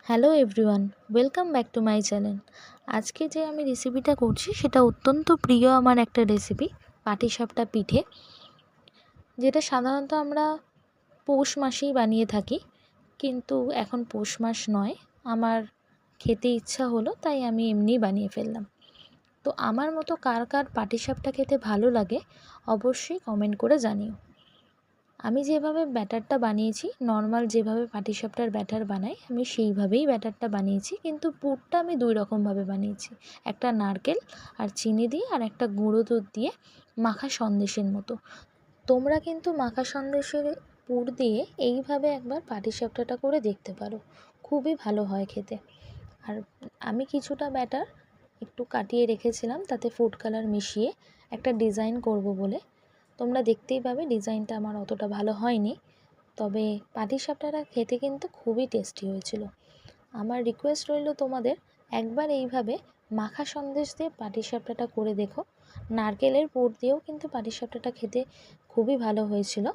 Hello everyone, welcome back to my channel. আজকে যে আমি রেসিপিটা করছি সেটা অত্যন্ত প্রিয় আমার একটা রেসিপি, পাটিসাপটা পিঠে, যেটা সাধারণত আমরা পৌষ মাসেই বানিয়ে থাকি। কিন্তু এখন পৌষ মাস নয়, আমার খেতে ইচ্ছা হলো তাই আমি এমনিই বানিয়ে ফেললাম। তো আমার মতো কার কার পাটিসাপটা খেতে ভালো লাগে অবশ্যই কমেন্ট করে জানিও। আমি যেভাবে ব্যাটারটা বানিয়েছি, নর্মাল যেভাবে পাটিসাপটার ব্যাটার বানাই আমি সেইভাবেই ব্যাটারটা বানিয়েছি, কিন্তু পুরটা আমি দুই রকমভাবে বানিয়েছি। একটা নারকেল আর চিনি দিয়ে, আর একটা গুঁড়ো দুধ দিয়ে মাখা সন্দেশের মতো। তোমরা কিন্তু মাখা সন্দেশের পুর দিয়ে এইভাবে একবার পাটিসাপটাটা করে দেখতে পারো, খুবই ভালো হয় খেতে। আর আমি কিছুটা ব্যাটার একটু কাটিয়ে রেখেছিলাম, তাতে ফুড কালার মিশিয়ে একটা ডিজাইন করব বলে। তোমরা দেখতেই পাবে ডিজাইনটা আমার অতটা ভালো হয়নি, তবে পাটিসাপটাটা খেতে কিন্তু খুবই টেস্টি হয়েছিল। আমার রিকোয়েস্ট রইল তোমাদের, একবার এইভাবে মাখা সন্দেশ দিয়ে পাটিসাপটাটা করে দেখো। নারকেলের পুর দিয়েও কিন্তু পাটিসাপটাটা খেতে খুবই ভালো হয়েছিল।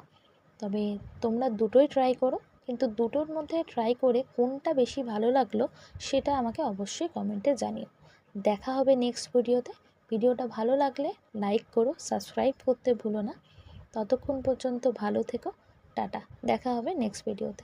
তবে তোমরা দুটোই ট্রাই করো, কিন্তু দুটোর মধ্যে ট্রাই করে কোনটা বেশি ভালো লাগলো সেটা আমাকে অবশ্যই কমেন্টে জানিও। দেখা হবে নেক্সট ভিডিওতে। ভিডিওটা ভালো লাগলে লাইক করো, সাবস্ক্রাইব করতে ভুলো না। ততক্ষণ পর্যন্ত ভালো থেকো, টাটা। দেখা হবে নেক্সট ভিডিওতে।